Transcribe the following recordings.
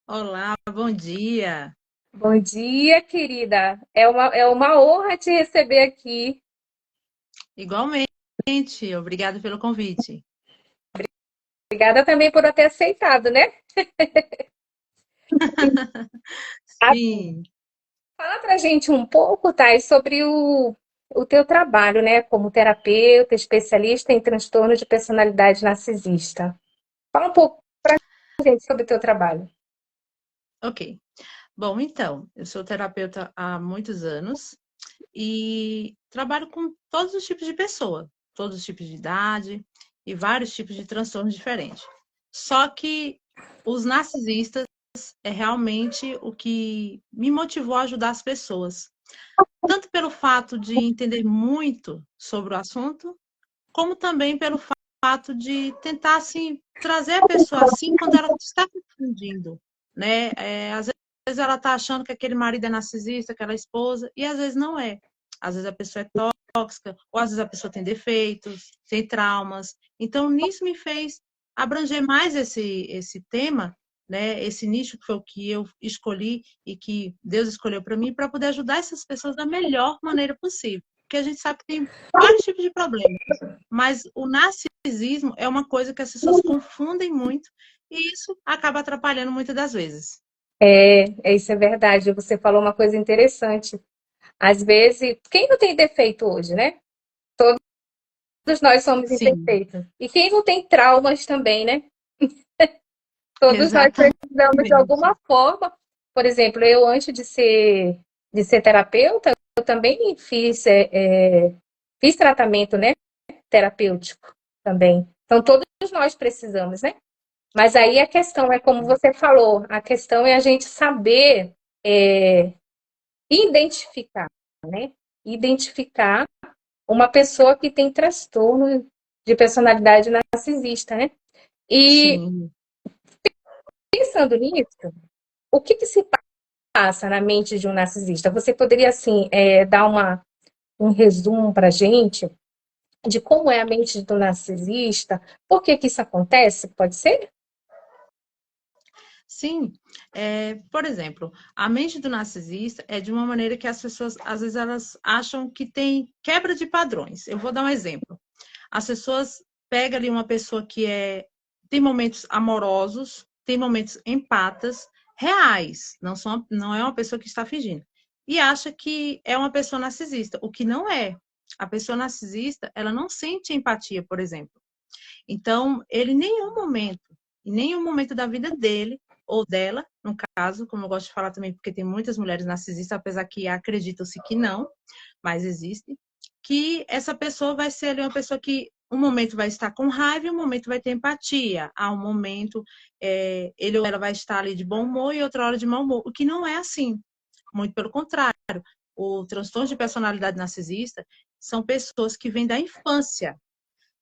Olá, bom dia. Bom dia, querida. É uma honra te receber aqui. Igualmente, obrigada pelo convite. Obrigada também por ter aceitado, né? Sim, Fala pra gente um pouco, Thay, sobre o teu trabalho, né? Como terapeuta, especialista em transtorno de personalidade narcisista. Fala um pouco pra gente sobre o teu trabalho. ok. Bom, então, eu sou terapeuta há muitos anos e trabalho com todos os tipos de pessoa, todos os tipos de idade e vários tipos de transtornos diferentes. Só que os narcisistas é realmente o que me motivou a ajudar as pessoas, tanto pelo fato de entender muito sobre o assunto, como também pelo fato de tentar assim trazer a pessoa assim quando ela está confundindo, né? Às vezes ela está achando que aquele marido é narcisista, aquela esposa, e às vezes não é. Às vezes a pessoa é tóxica, ou às vezes a pessoa tem defeitos, tem traumas. Então, nisso me fez abranger mais esse tema, né? Esse nicho que foi o que eu escolhi e que Deus escolheu para mim, para poder ajudar essas pessoas da melhor maneira possível. Porque a gente sabe que tem vários tipos de problemas. Mas o narcisismo é uma coisa que as pessoas confundem muito e isso acaba atrapalhando muitas das vezes. Isso é verdade. Você falou uma coisa interessante. Às vezes, quem não tem defeito hoje, né? Todos nós somos Sim, imperfeitos. E quem não tem traumas também, né? Todos nós precisamos de exatamente. alguma forma. Por exemplo, eu antes de ser terapeuta, eu também fiz tratamento, né, terapêutico também. Então, todos nós precisamos, né? Mas aí a questão é como você falou, a questão é a gente saber é, identificar, né? Identificar uma pessoa que tem transtorno de personalidade narcisista, né? E Sim. pensando nisso, o que se passa na mente de um narcisista? Você poderia, assim, dar um resumo para a gente de como é a mente do narcisista? Por que isso acontece? Pode ser? Sim, por exemplo, a mente do narcisista é de uma maneira que as pessoas, às vezes, elas acham que tem quebra de padrões. Eu vou dar um exemplo. As pessoas pegam ali uma pessoa que tem momentos amorosos, tem momentos empatas, reais, não é uma pessoa que está fingindo. E acha que é uma pessoa narcisista, o que não é. A pessoa narcisista, ela não sente empatia, por exemplo. Então, ele em nenhum momento da vida dele, ou dela, no caso, como eu gosto de falar também, porque tem muitas mulheres narcisistas, apesar que acreditam-se que não, mas existe, que essa pessoa vai ser ali uma pessoa que um momento vai estar com raiva e um momento vai ter empatia. Há um momento, ele ou ela vai estar ali de bom humor e outra hora de mau humor, o que não é assim. Muito pelo contrário. O transtorno de personalidade narcisista são pessoas que vêm da infância.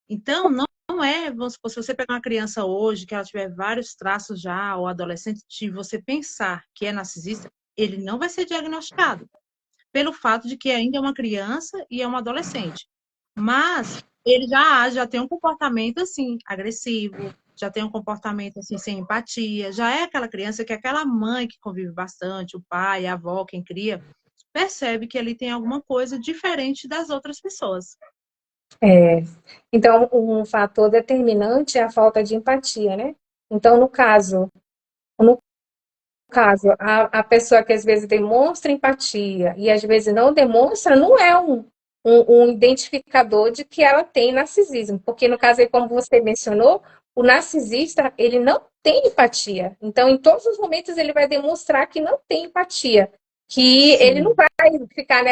Então, não é, vamos supor, se você pegar uma criança hoje, que ela tiver vários traços já, ou adolescente, de você pensar que é narcisista, ele não vai ser diagnosticado, pelo fato de que ainda é uma criança e é um adolescente. Mas ele já tem um comportamento assim, agressivo, já tem um comportamento assim, sem empatia, já é aquela criança que aquela mãe que convive bastante, o pai, a avó, quem cria, percebe que ele tem alguma coisa diferente das outras pessoas. É. Então, um fator determinante é a falta de empatia, né? Então, no caso, a pessoa que às vezes demonstra empatia e às vezes não demonstra, não é um identificador de que ela tem narcisismo, porque no caso aí, como você mencionou, o narcisista, ele não tem empatia. Então, em todos os momentos, ele vai demonstrar que não tem empatia, que ele não Sim, vai ficar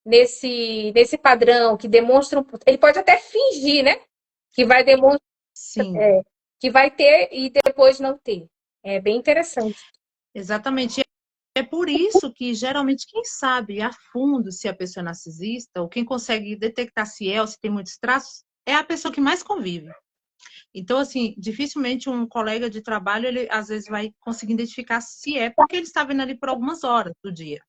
nesse padrão que demonstra. Ele pode até fingir, né? Que vai demonstrar, sim. que vai ter e depois não ter. É bem interessante. Exatamente. É por isso que, geralmente, quem sabe a fundo se a pessoa é narcisista, ou quem consegue detectar se é ou se tem muitos traços, é a pessoa que mais convive. Então, assim, dificilmente um colega de trabalho, ele às vezes vai conseguir identificar se é, porque ele está vendo ali por algumas horas do dia.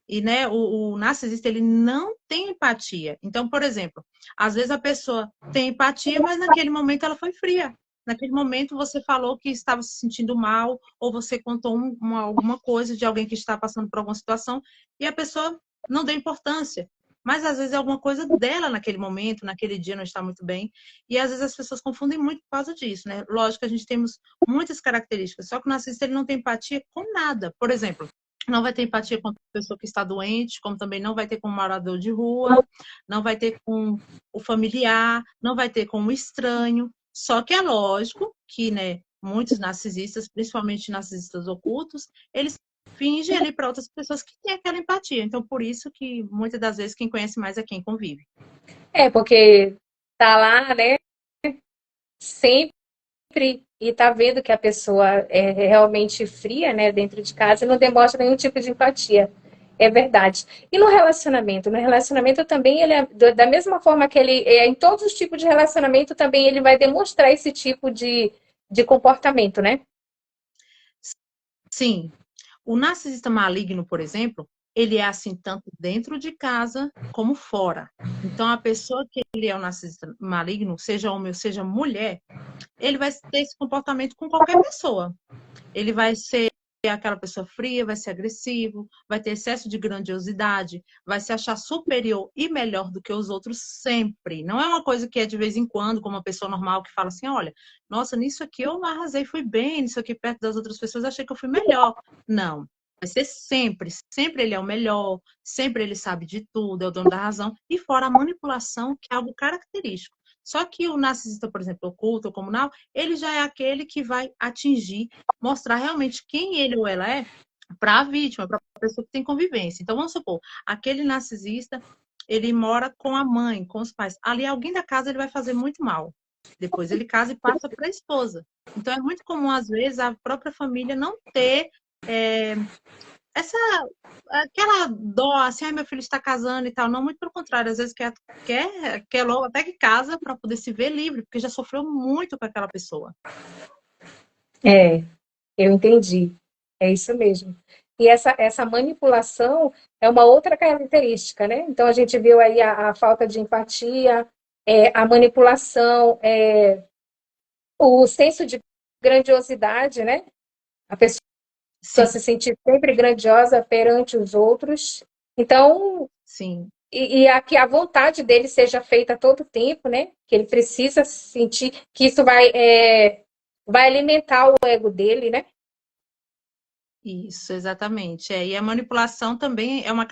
E, né, o narcisista, ele não tem empatia. Então, por exemplo, às vezes a pessoa tem empatia, mas naquele momento ela foi fria. naquele momento você falou que estava se sentindo mal, ou você contou alguma coisa de alguém que está passando por alguma situação, e a pessoa não deu importância. Mas às vezes é alguma coisa dela naquele momento, naquele dia não está muito bem. E às vezes as pessoas confundem muito por causa disso, né? Lógico que a gente temos muitas características, só que o narcisista ele não tem empatia com nada. Por exemplo, não vai ter empatia com a pessoa que está doente, como também não vai ter com o morador de rua, não vai ter com o familiar, não vai ter com o estranho. Só que é lógico que, né, muitos narcisistas, principalmente narcisistas ocultos, eles fingem ali para outras pessoas que têm aquela empatia. Então, por isso que muitas das vezes quem conhece mais é quem convive. Porque tá lá, né, sempre e tá vendo que a pessoa é realmente fria, né, dentro de casa e não demonstra nenhum tipo de empatia. É verdade. E no relacionamento também ele é, da mesma forma que ele é em todos os tipos de relacionamento, também ele vai demonstrar esse tipo de comportamento, né? Sim. O narcisista maligno, por exemplo, ele é assim tanto dentro de casa como fora. Então, a pessoa que ele é um narcisista maligno, seja homem ou seja mulher, ele vai ter esse comportamento com qualquer pessoa. Ele vai ser aquela pessoa fria, vai ser agressivo, vai ter excesso de grandiosidade, vai se achar superior e melhor do que os outros sempre. Não é uma coisa que é de vez em quando, como uma pessoa normal que fala assim, olha, nossa, nisso aqui eu arrasei, fui bem, nisso aqui perto das outras pessoas achei que eu fui melhor. Não. Vai ser sempre, sempre ele é o melhor, sempre ele sabe de tudo, é o dono da razão, e fora a manipulação, que é algo característico. Só que o narcisista, por exemplo, oculto ou comunal, ele já é aquele que vai atingir, mostrar realmente quem ele ou ela é para a vítima, para a pessoa que tem convivência. Então, vamos supor, aquele narcisista, ele mora com a mãe, com os pais. Ali, alguém da casa, ele vai fazer muito mal. Depois ele casa e passa para a esposa. Então, é muito comum, às vezes, a própria família não ter aquela dó, assim, ai, meu filho está casando e tal. Não, muito pelo contrário, às vezes quer logo até que casa para poder se ver livre, porque já sofreu muito com aquela pessoa. Eu entendi. É isso mesmo. E essa manipulação é uma outra característica, né? Então a gente viu aí a falta de empatia, a manipulação, o senso de grandiosidade, né? A pessoa Sim, se sentir sempre grandiosa perante os outros. Então, sim. e que a vontade dele seja feita a todo tempo, né? Que ele precisa sentir que isso vai alimentar o ego dele, né? Isso, exatamente. E a manipulação também é uma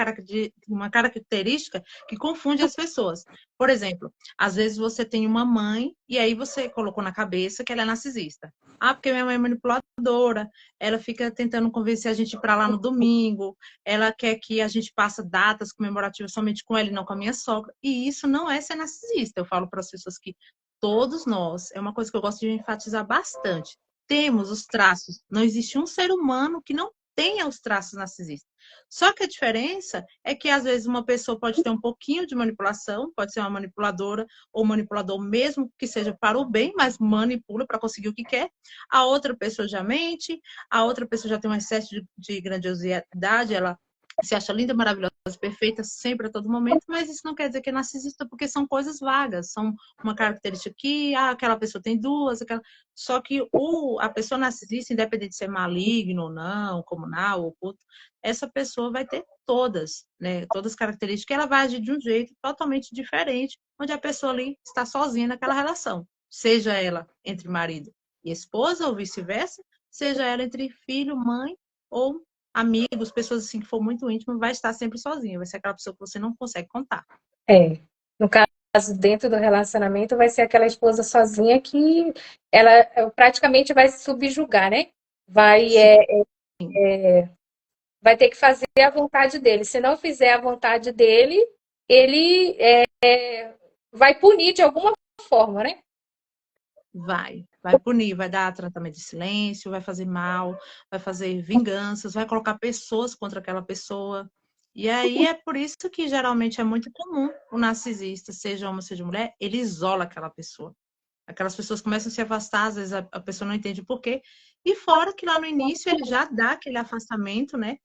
característica que confunde as pessoas. Por exemplo, às vezes você tem uma mãe e aí você colocou na cabeça que ela é narcisista. Ah, porque minha mãe é manipuladora, ela fica tentando convencer a gente para lá no domingo, ela quer que a gente passe datas comemorativas somente com ela e não com a minha sogra. E isso não é ser narcisista. Eu falo para as pessoas que todos nós, é uma coisa que eu gosto de enfatizar bastante, temos os traços. Não existe um ser humano que não tenha os traços narcisistas. Só que a diferença é que, às vezes, uma pessoa pode ter um pouquinho de manipulação, pode ser uma manipuladora ou manipulador mesmo que seja para o bem, mas manipula para conseguir o que quer. A outra pessoa já mente, a outra pessoa já tem um excesso de grandiosidade, ela se acha linda, maravilhosa, perfeita sempre a todo momento, mas isso não quer dizer que é narcisista, porque são coisas vagas, são uma característica que aquela pessoa tem duas, só que a pessoa narcisista, independente de ser maligno ou não, comunal ou oculto, essa pessoa vai ter todas, né? Todas as características, ela vai agir de um jeito totalmente diferente, onde a pessoa ali está sozinha naquela relação, seja ela entre marido e esposa ou vice-versa, seja ela entre filho, mãe ou amigos, pessoas assim que for muito íntimo, vai estar sempre sozinha, vai ser aquela pessoa que você não consegue contar. No caso, dentro do relacionamento, vai ser aquela esposa sozinha que ela praticamente vai se subjugar, né? Vai, vai ter que fazer a vontade dele. Se não fizer a vontade dele, ele vai punir de alguma forma, né? Vai punir, vai dar tratamento de silêncio, vai fazer mal, vai fazer vinganças, vai colocar pessoas contra aquela pessoa. E aí é por isso que geralmente é muito comum o narcisista, seja homem, seja mulher, ele isola aquela pessoa. Aquelas pessoas começam a se afastar, às vezes a pessoa não entende por quê. E fora que lá no início ele já dá aquele afastamento, né?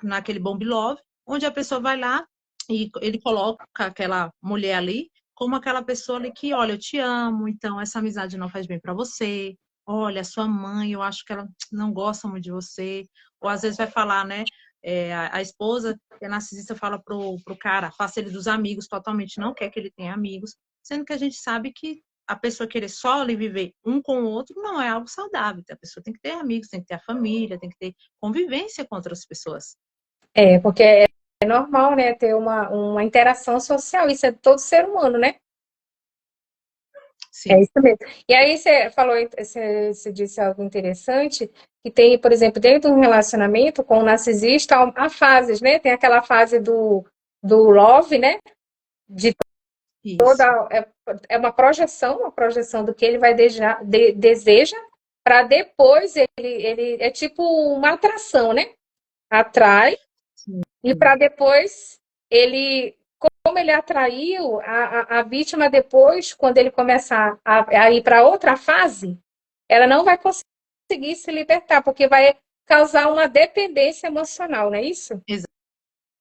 Naquele Bomb Love, onde a pessoa vai lá e ele coloca aquela mulher ali como aquela pessoa ali que, olha, eu te amo, então essa amizade não faz bem para você. Olha, sua mãe, eu acho que ela não gosta muito de você. Ou às vezes vai falar, né? A esposa, que é narcisista, fala pro cara, faça ele dos amigos totalmente, não quer que ele tenha amigos, sendo que a gente sabe que a pessoa querer só ali viver um com o outro não é algo saudável. A pessoa tem que ter amigos, tem que ter a família, tem que ter convivência com outras pessoas. Porque é normal, né, ter uma interação social, isso é de todo ser humano, né? É Sim. isso mesmo. E aí você falou, você disse algo interessante, que tem, por exemplo, dentro de um relacionamento com o narcisista, há fases, né? Tem aquela fase do love, né? De Isso. toda. É uma projeção do que ele vai deseja, para depois ele. É tipo uma atração, né? Atrai, Sim. e para depois ele. Como ele atraiu a vítima depois, quando ele começar a ir para outra fase, ela não vai conseguir se libertar, porque vai causar uma dependência emocional, não é isso?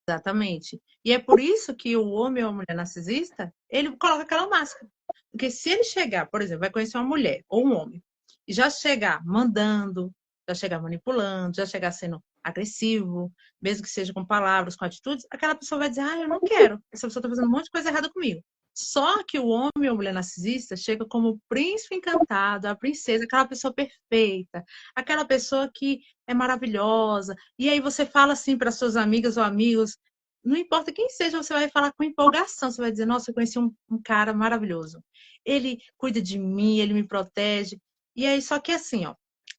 Exatamente. E é por isso que o homem ou a mulher narcisista, ele coloca aquela máscara. Porque se ele chegar, por exemplo, vai conhecer uma mulher ou um homem, e já chegar mandando, já chegar manipulando, já chegar sendo agressivo, mesmo que seja com palavras, com atitudes, aquela pessoa vai dizer, eu não quero. Essa pessoa está fazendo um monte de coisa errada comigo. Só que o homem ou a mulher narcisista chega como o príncipe encantado, a princesa, aquela pessoa perfeita, aquela pessoa que é maravilhosa. E aí você fala assim para suas amigas ou amigos, não importa quem seja, você vai falar com empolgação, você vai dizer, nossa, eu conheci um cara maravilhoso. Ele cuida de mim, ele me protege. E aí, só que assim, ó,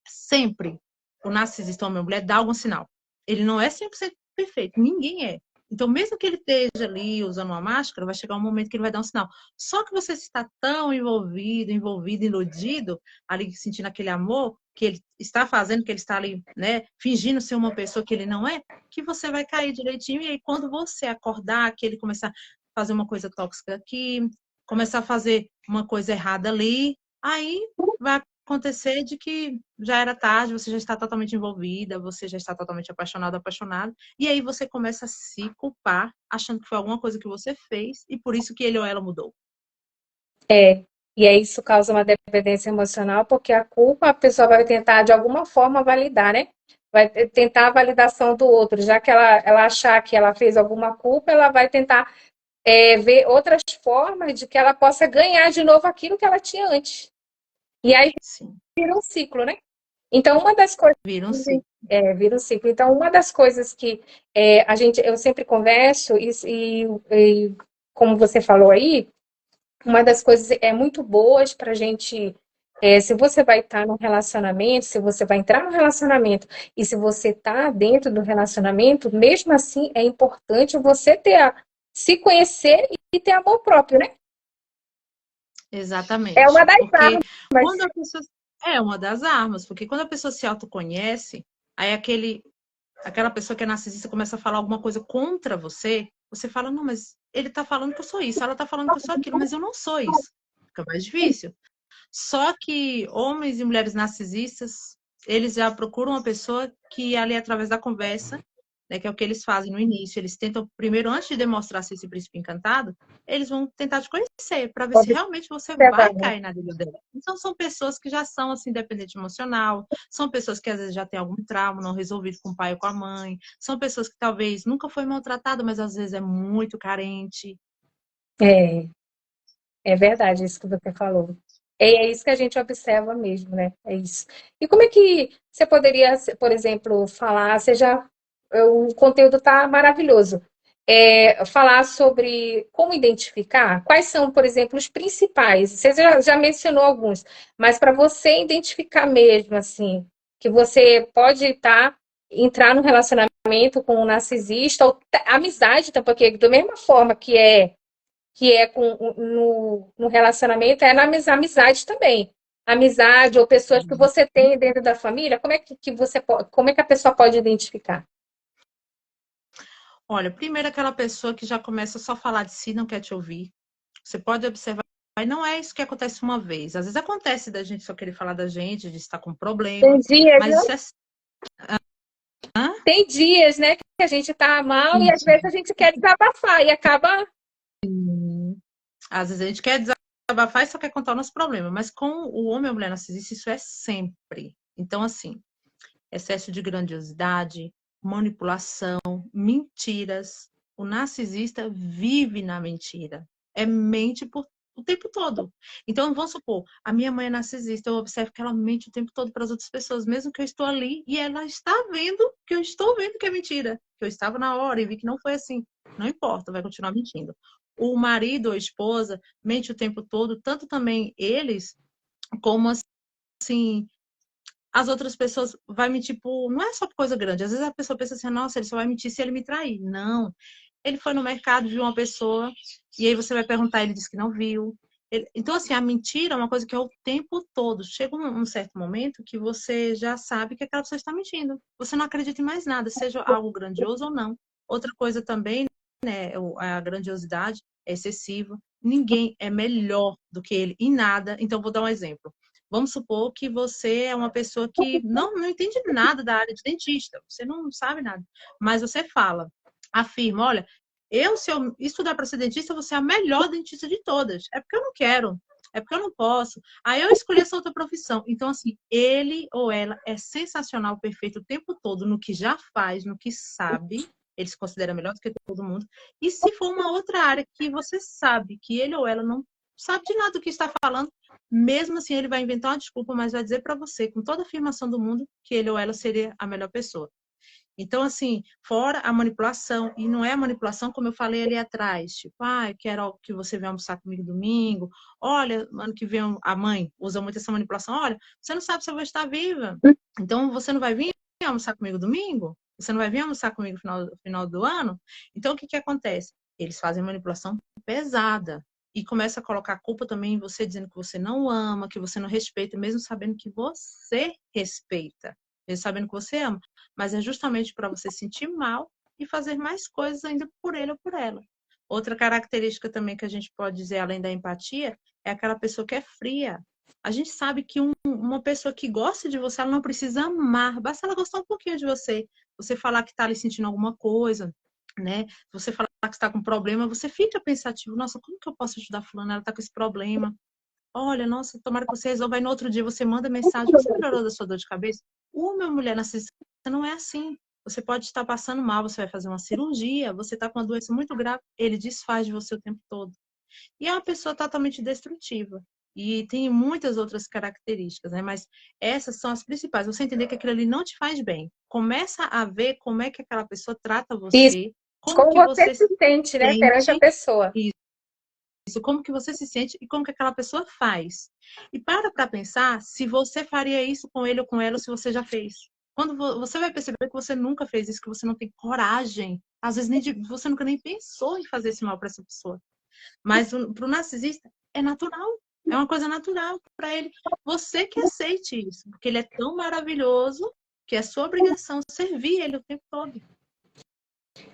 sempre o narcisista, homem ou mulher, dá algum sinal. Ele não é 100% perfeito, ninguém é. Então, mesmo que ele esteja ali usando uma máscara, vai chegar um momento que ele vai dar um sinal. Só que você está tão envolvido, iludido, ali sentindo aquele amor que ele está fazendo, que ele está ali, né, fingindo ser uma pessoa que ele não é, que você vai cair direitinho. E aí, quando você acordar, que ele começar a fazer uma coisa tóxica aqui, começar a fazer uma coisa errada ali, aí vai acontecer de que já era tarde, você já está totalmente envolvida, você já está totalmente apaixonado, apaixonado, e aí você começa a se culpar, achando que foi alguma coisa que você fez e por isso que ele ou ela mudou. E aí isso causa uma dependência emocional, porque a culpa a pessoa vai tentar de alguma forma validar, né? Vai tentar a validação do outro, já que ela achar que ela fez alguma culpa, ela vai tentar ver outras formas de que ela possa ganhar de novo aquilo que ela tinha antes. E aí Sim, vira um ciclo, né? Então, uma das coisas. viram sim. Vira um ciclo. Então, uma das coisas que eu sempre converso, e como você falou aí, uma das coisas muito boas para a gente. Se você vai estar num relacionamento, se você vai entrar no relacionamento e se você está dentro do relacionamento, mesmo assim é importante você se conhecer e ter amor próprio, né? É uma Exatamente. das Porque armas. quando a pessoa. É uma das armas, porque quando a pessoa se autoconhece, aí aquela pessoa que é narcisista começa a falar alguma coisa contra você, você fala, não, mas ele tá falando que eu sou isso, ela tá falando que eu sou aquilo, mas eu não sou isso. Fica mais difícil. Só que homens e mulheres narcisistas, eles já procuram uma pessoa que ali através da conversa, né, que é o que eles fazem no início, eles tentam primeiro, antes de demonstrar ser esse príncipe encantado, eles vão tentar te conhecer para ver se realmente você Observar, vai né? cair na dele dela. Então são pessoas que já são assim dependente emocional, são pessoas que às vezes já têm algum trauma não resolvido com o pai ou com a mãe, são pessoas que talvez nunca foi maltratada, mas às vezes é muito carente. É, é verdade isso que você falou. É isso que a gente observa mesmo, né? É isso. E como é que você poderia, por exemplo, falar, o conteúdo está maravilhoso. Falar sobre como identificar, quais são, por exemplo, os principais. Você já mencionou alguns, mas para você identificar mesmo, assim, que você pode entrar no relacionamento com um narcisista, ou amizade, tá? Porque da mesma forma que é no relacionamento, é na amizade também. Amizade ou pessoas que você tem dentro da família, como é que a pessoa pode identificar? Olha, primeiro aquela pessoa que já começa só a falar de si, não quer te ouvir. Você pode observar, mas não é isso que acontece uma vez. Às vezes acontece da gente só querer falar da gente, de estar com Tem problema, dias, né? mas isso é. Tem dias, né, que a gente tá mal e às Isso. vezes a gente quer desabafar e acaba. Às vezes a gente quer desabafar e só quer contar o nosso problema, mas com o homem ou a mulher narcisista, isso é sempre. Então, assim, excesso de grandiosidade, manipulação, mentiras. O narcisista vive na mentira. É mente o tempo todo. Então, vamos supor, a minha mãe é narcisista, eu observo que ela mente o tempo todo para as outras pessoas, mesmo que eu estou ali e ela está vendo que eu estou vendo que é mentira, que eu estava na hora e vi que não foi assim. Não importa, vai continuar mentindo. O marido ou a esposa mente o tempo todo, tanto também eles, como assim, as outras pessoas vai mentir por. Não é só por coisa grande. Às vezes a pessoa pensa assim, nossa, ele só vai mentir se ele me trair. Não. Ele foi no mercado, viu uma pessoa, e aí você vai perguntar, ele disse que não viu. Então, assim, a mentira é uma coisa que é o tempo todo. Chega um certo momento que você já sabe que aquela pessoa está mentindo. Você não acredita em mais nada, seja algo grandioso ou não. Outra coisa também, né, a grandiosidade é excessiva. Ninguém é melhor do que ele em nada. Então, vou dar um exemplo. Vamos supor que você é uma pessoa que não entende nada da área de dentista, você não sabe nada, mas você fala, afirma, olha, se eu estudar para ser dentista, eu vou ser a melhor dentista de todas. É porque eu não quero, é porque eu não posso. Aí eu escolhi essa outra profissão. Então, assim, ele ou ela é sensacional, perfeito o tempo todo no que já faz, no que sabe. Ele se considera melhor do que todo mundo. E se for uma outra área que você sabe que ele ou ela não sabe de nada do que está falando, mesmo assim ele vai inventar uma desculpa, mas vai dizer para você, com toda a afirmação do mundo, que ele ou ela seria a melhor pessoa. Então, assim, fora a manipulação, e não é a manipulação como eu falei ali atrás, tipo, eu quero que você venha almoçar comigo domingo, olha, ano que vem a mãe usa muito essa manipulação, olha, você não sabe se eu vou estar viva, então você não vai vir almoçar comigo domingo? Você não vai vir almoçar comigo no final do ano? Então, o que acontece? Eles fazem manipulação pesada e começa a colocar a culpa também em você, dizendo que você não ama, que você não respeita, mesmo sabendo que você respeita, mesmo sabendo que você ama, mas é justamente para você sentir mal e fazer mais coisas ainda por ele ou por ela. Outra característica também que a gente pode dizer, além da empatia, é aquela pessoa que é fria. A gente sabe que uma pessoa que gosta de você, ela não precisa amar, basta ela gostar um pouquinho de você. Você falar que está ali sentindo alguma coisa, né? Você falar que está com problema, você fica pensativo, nossa, como que eu posso ajudar fulano? Ela está com esse problema. Olha, nossa, tomara que você resolva. Aí no outro dia você manda mensagem, você melhorou da sua dor de cabeça? Uma mulher narcisista não é assim. Você pode estar passando mal, você vai fazer uma cirurgia, você está com uma doença muito grave, ele desfaz de você o tempo todo. E é uma pessoa totalmente destrutiva. E tem muitas outras características, né? Mas essas são as principais. Você entender que aquilo ali não te faz bem. Começa a ver como é que aquela pessoa trata Isso, você, como como que você você se se sente, né, perante a sente, pessoa. isso, como que você se sente e como que aquela pessoa faz. E para pensar se você faria isso com ele ou com ela, ou se você já fez. Quando você vai perceber que você nunca fez isso, que você não tem coragem, às vezes você nunca nem pensou em fazer esse mal para essa pessoa. Mas para o narcisista é natural, é uma coisa natural para ele. Você que aceite isso, porque ele é tão maravilhoso que é sua obrigação servir ele o tempo todo.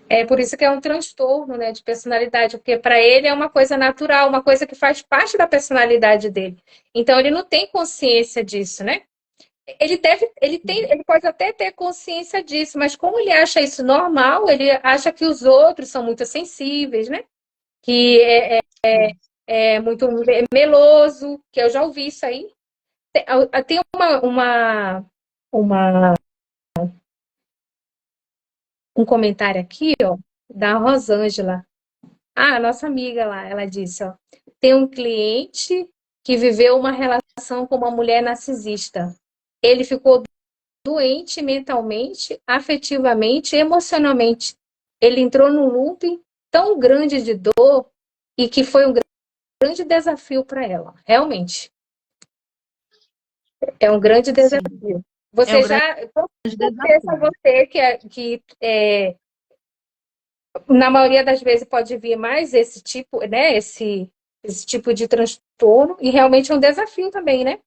É por isso que é um transtorno, né, de personalidade, porque para ele é uma coisa natural, uma coisa que faz parte da personalidade dele. Então ele não tem consciência disso, né? Ele pode até ter consciência disso, mas como ele acha isso normal, ele acha que os outros são muito sensíveis, né? Que é muito meloso, que eu já ouvi isso aí. Tem uma um comentário aqui, ó, da Rosângela. Ah, a nossa amiga lá, ela disse, ó, tem um cliente que viveu uma relação com uma mulher narcisista. Ele ficou doente mentalmente, afetivamente, emocionalmente. Ele entrou num loop tão grande de dor e que foi um grande desafio para ela, realmente. É um grande desafio. Sim, é um Você grande já, com certeza desafio. você na maioria das vezes pode vir mais esse tipo, né, esse tipo de transtorno e realmente é um desafio também, né?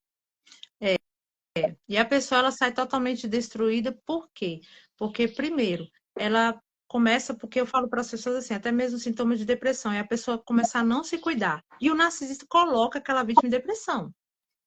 E a pessoa ela sai totalmente destruída, por quê? Porque, primeiro, ela começa, porque eu falo para as pessoas assim, até mesmo sintomas de depressão, e a pessoa começa a não se cuidar. E o narcisista coloca aquela vítima em depressão,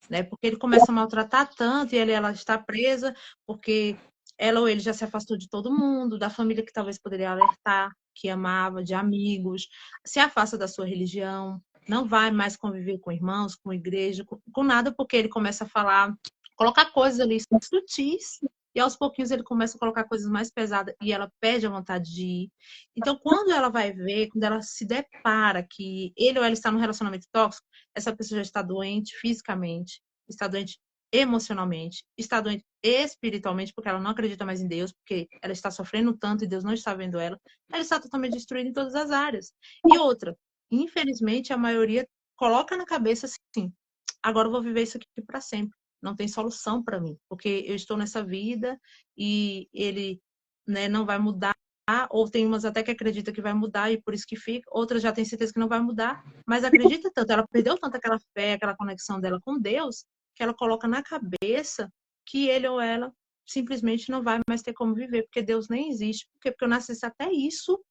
né? Porque ele começa a maltratar tanto e ela está presa, porque ela ou ele já se afastou de todo mundo, da família que talvez poderia alertar, que amava, de amigos, se afasta da sua religião. não vai mais conviver com irmãos, com igreja, com nada, porque ele começa a falar, colocar coisas ali sutis, e aos pouquinhos ele começa a colocar coisas mais pesadas e ela perde a vontade de ir. Então, quando ela vai ver, quando ela se depara que ele ou ela está num relacionamento tóxico, essa pessoa já está doente fisicamente, está doente emocionalmente, está doente espiritualmente, porque ela não acredita mais em Deus, porque ela está sofrendo tanto e Deus não está vendo ela, ela está totalmente destruída em todas as áreas. E outra, infelizmente, a maioria coloca na cabeça assim, agora eu vou viver isso aqui para sempre. Não tem solução para mim, porque eu estou nessa vida e ele, né, não vai mudar, ou tem umas até que acredita que vai mudar e por isso que fica, outras já tem certeza que não vai mudar, mas acredita tanto, ela perdeu tanto aquela fé, aquela conexão dela com Deus, que ela coloca na cabeça que ele ou ela simplesmente não vai mais ter como viver, porque Deus nem existe, porque eu nasci até isso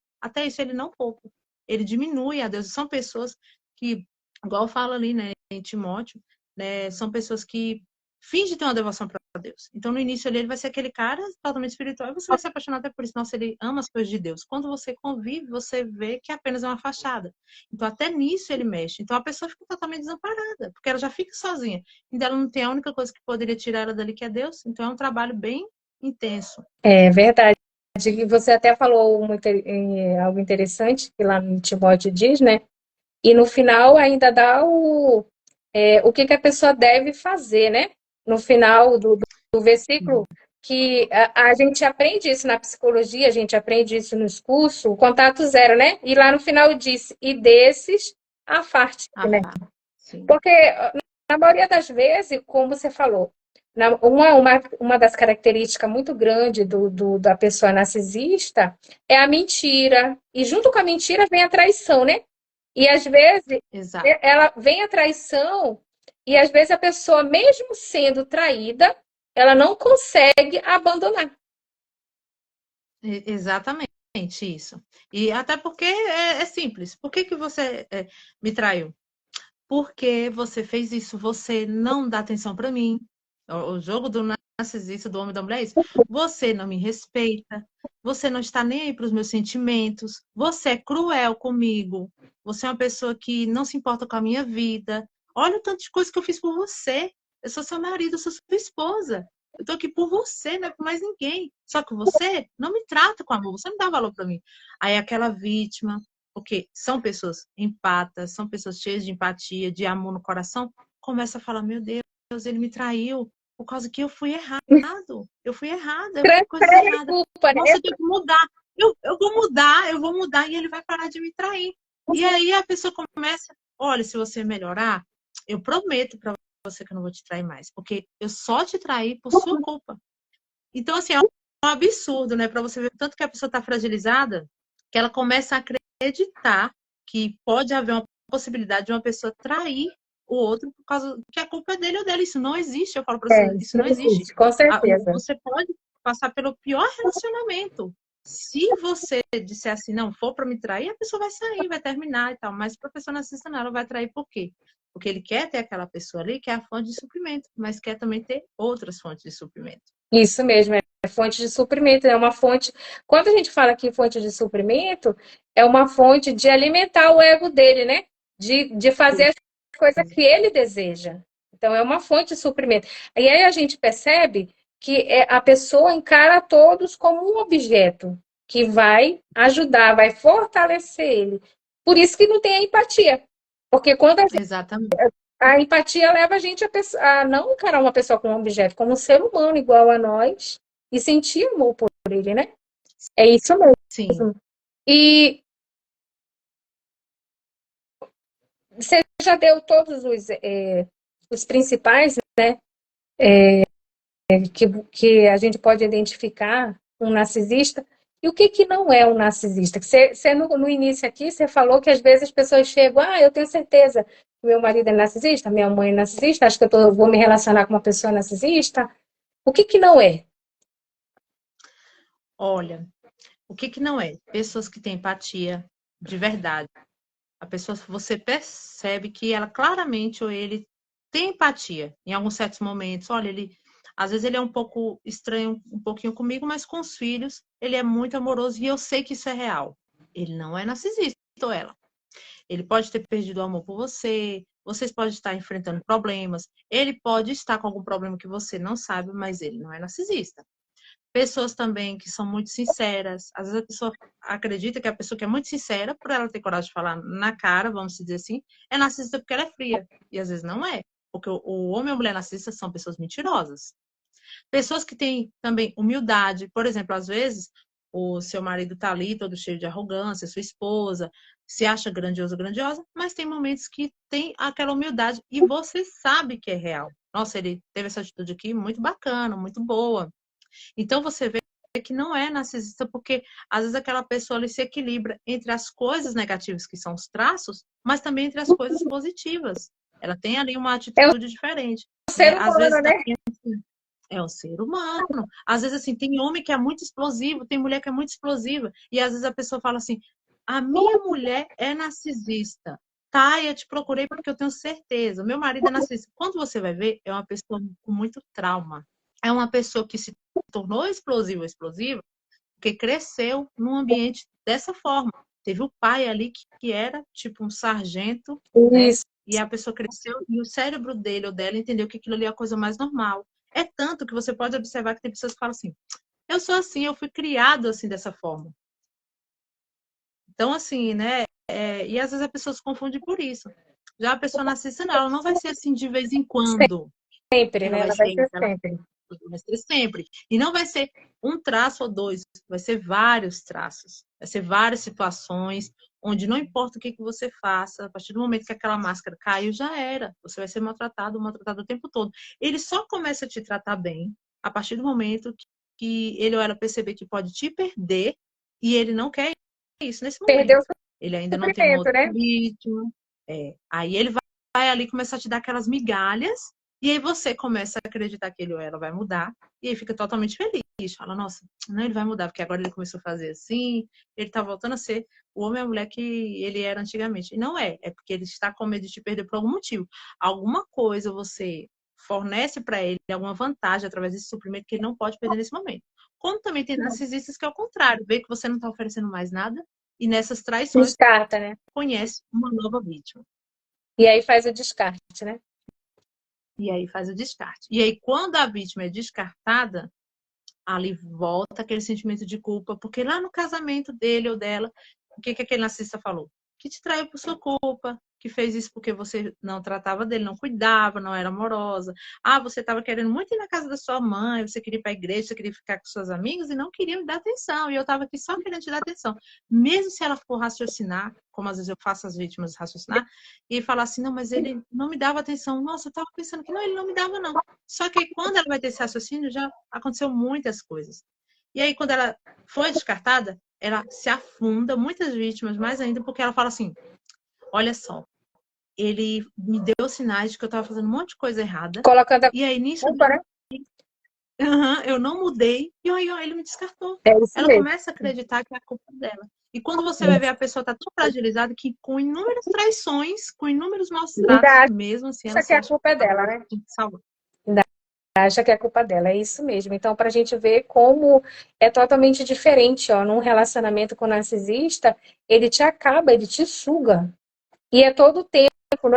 ele não poupa, ele diminui a Deus. São pessoas que, igual fala ali, né, em Timóteo, né, são pessoas que fingem ter uma devoção para Deus. Então, no início ali, ele vai ser aquele cara totalmente espiritual e você vai se apaixonar até por isso. Nossa, ele ama as coisas de Deus. Quando você convive, você vê que apenas é uma fachada. Então, até nisso ele mexe. Então, a pessoa fica totalmente desamparada, porque ela já fica sozinha. E ela não tem a única coisa que poderia tirar ela dali, que é Deus. Então, é um trabalho bem intenso. É verdade. E você até falou algo interessante, que lá no Timóteo diz, né? E no final ainda dá o que a pessoa deve fazer, né? No final do versículo, que a gente aprende isso na psicologia, a gente aprende isso nos cursos, o contato zero, né? E lá no final diz, e desses, afaste, né? Sim. Porque na maioria das vezes, como você falou, uma das características muito grandes da pessoa narcisista é a mentira. E junto com a mentira vem a traição, né? E às vezes Exato. ela vem a traição e às vezes a pessoa, mesmo sendo traída, ela não consegue abandonar. Exatamente isso. E até porque é simples. Por que você me traiu? Porque você fez isso, você não dá atenção para mim. O jogo do narcisista, do homem e da mulher é isso. Você não me respeita, você não está nem aí para os meus sentimentos, você é cruel comigo, você é uma pessoa que não se importa com a minha vida. Olha o tanto de coisa que eu fiz por você. Eu sou seu marido, eu sou sua esposa. Eu tô aqui por você, não é por mais ninguém. Só que você não me trata com amor, você não dá valor para mim. Aí aquela vítima, porque são pessoas empatas, são pessoas cheias de empatia, de amor no coração, começa a falar, meu Deus, ele me traiu, por causa que eu fui errado, eu fiz coisas erradas. Culpa, né? Nossa, eu tenho que mudar, eu vou mudar e ele vai parar de me trair. E aí a pessoa começa, olha, se você melhorar, eu prometo para você que eu não vou te trair mais, porque eu só te traí por sua culpa. Então, assim, é um absurdo, né? Para você ver o tanto que a pessoa está fragilizada, que ela começa a acreditar que pode haver uma possibilidade de uma pessoa trair o outro por causa que a culpa é dele ou dela. Isso não existe. Eu falo para você, isso não existe. Com certeza. Você pode passar pelo pior relacionamento. Se você disser assim, não, for para me trair, a pessoa vai sair, vai terminar e tal. Mas para a pessoa narcisista, não, ela vai trair por quê? Porque ele quer ter aquela pessoa ali que é a fonte de suprimento, mas quer também ter outras fontes de suprimento. Isso mesmo, é fonte de suprimento, é uma fonte. Quando a gente fala aqui fonte de suprimento, é uma fonte de alimentar o ego dele, né? De fazer as coisas que ele deseja. Então, é uma fonte de suprimento. E aí a gente percebe que a pessoa encara todos como um objeto que vai ajudar, vai fortalecer ele. Por isso que não tem a empatia. Porque quando Exatamente. a empatia leva a gente a não encarar uma pessoa como um objeto, como um ser humano igual a nós e sentir amor por ele, né? É isso mesmo. Sim. E você já deu todos os principais, né? Que a gente pode identificar um narcisista. E o que não é um narcisista? Você no início aqui, você falou que às vezes as pessoas chegam, eu tenho certeza que meu marido é narcisista, minha mãe é narcisista, acho que eu vou me relacionar com uma pessoa narcisista. O que não é? Olha, o que não é? Pessoas que têm empatia de verdade. A pessoa, você percebe que ela claramente ou ele tem empatia em alguns certos momentos. Olha, às vezes ele é um pouco estranho, um pouquinho comigo, mas com os filhos ele é muito amoroso e eu sei que isso é real. Ele não é narcisista, ou ela. Ele pode ter perdido o amor por você, vocês podem estar enfrentando problemas, ele pode estar com algum problema que você não sabe, mas ele não é narcisista. Pessoas também que são muito sinceras. Às vezes a pessoa acredita que a pessoa que é muito sincera, por ela ter coragem de falar na cara, vamos dizer assim, é narcisista porque ela é fria. E às vezes não é. Porque o homem e a mulher narcisista são pessoas mentirosas. Pessoas que têm também humildade. Por exemplo, às vezes o seu marido está ali todo cheio de arrogância, sua esposa se acha grandioso, grandiosa, mas tem momentos que tem aquela humildade e você sabe que é real. Nossa, ele teve essa atitude aqui muito bacana, muito boa. Então você vê que não é narcisista, porque às vezes aquela pessoa ali se equilibra entre as coisas negativas, que são os traços, mas também entre as coisas positivas. Ela tem ali uma É atitude diferente. o Né? ser Às humano, vezes né? é um ser humano. Às vezes, assim, tem homem que é muito explosivo, tem mulher que é muito explosiva. E às vezes a pessoa fala assim: a minha mulher é narcisista. Tá, eu te procurei porque eu tenho certeza. Meu marido é narcisista. Quando você vai ver, é uma pessoa com muito trauma. É uma pessoa que se tornou explosiva, porque cresceu num ambiente dessa forma. Teve o pai ali que era tipo um sargento, né? Isso. E a pessoa cresceu e o cérebro dele ou dela entendeu que aquilo ali é a coisa mais normal. É tanto que você pode observar que tem pessoas que falam assim: eu sou assim, eu fui criado assim dessa forma. Então, assim, né? E às vezes a pessoa se confunde por isso. Já a pessoa narcisista, não, ela não vai ser assim de vez em quando. Sempre, Ela né? vai Ela vai ser, ser ela sempre. vai ser sempre. E não vai ser um traço ou dois, vai ser vários traços. Vai ser várias situações onde não importa o que você faça, a partir do momento que aquela máscara caiu, já era. Você vai ser maltratado o tempo todo. Ele só começa a te tratar bem a partir do momento que ele ou ela perceber que pode te perder e ele não quer isso nesse Perdeu o momento. Ele ainda não tem um sofrimento, outro né? ritmo. Aí ele vai ali começar a te dar aquelas migalhas e aí você começa a acreditar que ele ou ela vai mudar, e aí fica totalmente feliz. Fala, nossa, não, ele vai mudar, porque agora ele começou a fazer assim, ele tá voltando a ser o homem e a mulher que ele era antigamente. E não é porque ele está com medo de te perder por algum motivo. Alguma coisa você fornece para ele, alguma vantagem através desse suprimento que ele não pode perder nesse momento. Como também tem narcisistas que é o contrário, vê que você não está oferecendo mais nada, e nessas traições Descarta, né? conhece uma nova vítima. E aí faz o descarte, né? E aí faz o descarte. E aí, quando a vítima é descartada, ali volta aquele sentimento de culpa, porque lá no casamento dele ou dela, o que aquele narcisista falou? Que te traiu por sua culpa, que fez isso porque você não tratava dele, não cuidava, não era amorosa. Ah, você estava querendo muito ir na casa da sua mãe, você queria ir para a igreja, você queria ficar com seus amigos e não queria me dar atenção. E eu estava aqui só querendo te dar atenção. Mesmo se ela for raciocinar, como às vezes eu faço as vítimas raciocinar, e falar assim, não, mas ele não me dava atenção. Nossa, eu estava pensando que não, ele não me dava, não. Só que aí, quando ela vai ter esse raciocínio, já aconteceu muitas coisas. E aí, quando ela foi descartada, ela se afunda, muitas vítimas mais ainda, porque ela fala assim: olha só, ele me deu sinais de que eu estava fazendo um monte de coisa errada. Colocando a E aí, nisso, culpa, né? eu não mudei. E aí, ele me descartou. É isso Ela mesmo. começa a acreditar que é a culpa dela. E quando você vai ver, a pessoa está tão fragilizada que, com inúmeras traições, com inúmeros maus tratos, Ainda mesmo assim, ela acha que a sente culpa é que dela, agora né? tem que salvar. Acha que é culpa dela, é isso mesmo. Então, para a gente ver como é totalmente diferente, ó, num relacionamento com o narcisista, ele te acaba, ele te suga. E é todo o tempo, não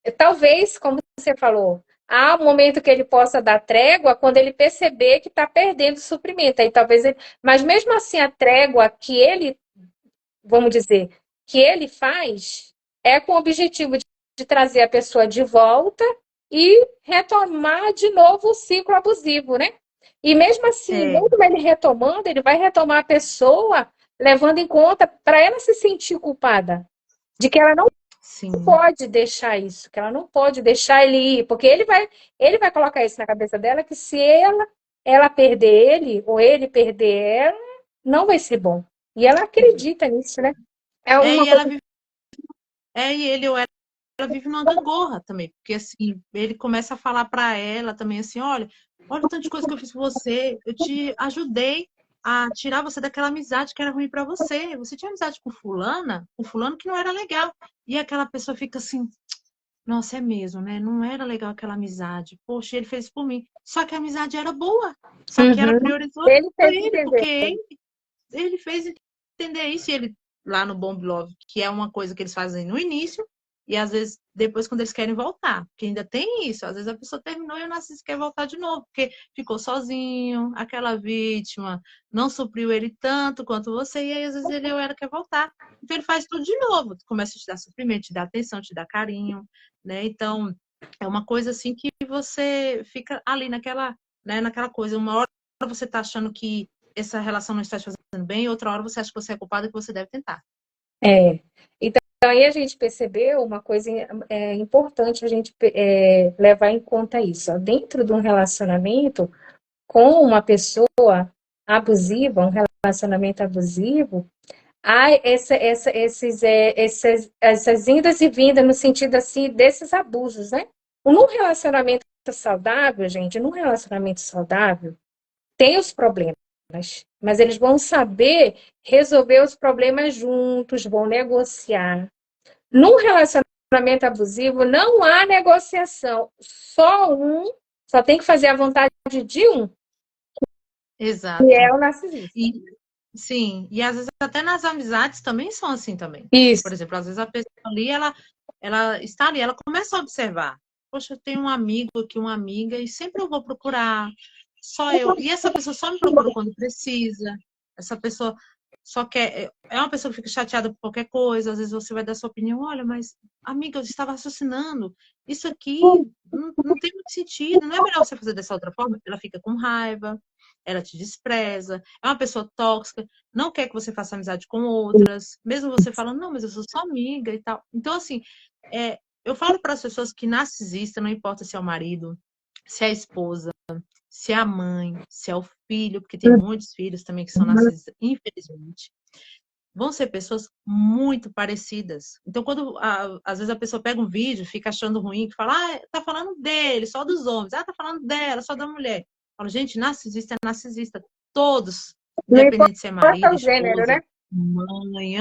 é talvez, como você falou, há um momento que ele possa dar trégua quando ele perceber que está perdendo o suprimento. Aí talvez mas mesmo assim, a trégua que ele, vamos dizer, que ele faz é com o objetivo de trazer a pessoa de volta e retomar de novo o ciclo abusivo, né? E mesmo assim, mesmo ele retomando, ele vai retomar a pessoa levando em conta para ela se sentir culpada de que ela não pode deixar isso, que ela não pode deixar ele ir, porque ele vai colocar isso na cabeça dela que se ela perder ele ou ele perder ela, não vai ser bom. E ela acredita nisso, né? É uma E ela coisa. vive, e ele ou ela vive numa gangorra também, porque assim, ele começa a falar para ela também assim, olha o tanto de coisa que eu fiz por você, eu te ajudei a tirar você daquela amizade que era ruim para você. Você tinha amizade com fulano que não era legal. E aquela pessoa fica assim, nossa, é mesmo, né? Não era legal aquela amizade. Poxa, ele fez isso por mim. Só que a amizade era boa. Só que ela priorizou Ele fez ele, entender. porque ele fez entender isso. E ele lá no Bomb Love, que é uma coisa que eles fazem no início, e às vezes depois quando eles querem voltar, porque ainda tem isso, às vezes a pessoa terminou e o narcisista quer voltar de novo, porque ficou sozinho, aquela vítima não supriu ele tanto quanto você, e aí às vezes ele ou ela quer voltar. Então ele faz tudo de novo, começa a te dar suprimento, te dar atenção, te dar carinho, né? Então é uma coisa assim que você fica ali naquela, né, naquela coisa, uma hora você tá achando que essa relação não está te fazendo bem, outra hora você acha que você é culpado e que você deve tentar. É. Então, aí a gente percebeu uma coisa importante a gente levar em conta isso. Ó. Dentro de um relacionamento com uma pessoa abusiva, um relacionamento abusivo, há essas indas e vindas no sentido assim desses abusos, né? Num relacionamento saudável, gente, num relacionamento saudável, tem os problemas, mas eles vão saber resolver os problemas juntos, vão negociar. Num relacionamento abusivo, não há negociação. Só tem que fazer a vontade de um, que Exato. é o narcisista. Sim, e às vezes até nas amizades também são assim também. Isso. Por exemplo, às vezes a pessoa ali, ela está ali, ela começa a observar. Poxa, eu tenho um amigo aqui, uma amiga, e sempre eu vou procurar, só eu. E essa pessoa só me procura quando precisa. Essa pessoa só quer. É uma pessoa que fica chateada por qualquer coisa, às vezes você vai dar sua opinião, olha, mas, amiga, eu estava raciocinando, isso aqui não tem muito sentido, não é melhor você fazer dessa outra forma? Ela fica com raiva, ela te despreza, é uma pessoa tóxica, não quer que você faça amizade com outras, mesmo você falando, não, mas eu sou sua amiga e tal. Então, assim, eu falo para as pessoas que narcisista, não importa se é o marido, se é a esposa, se é a mãe, se é o filho, porque tem muitos filhos também que são narcisistas, infelizmente, vão ser pessoas muito parecidas. Então, quando às vezes a pessoa pega um vídeo, fica achando ruim, que fala, tá falando dele, só dos homens, tá falando dela, só da mulher. Eu falo, gente, narcisista é narcisista. Todos, Não independente de ser importa marido, o gênero, esposa, né? mãe,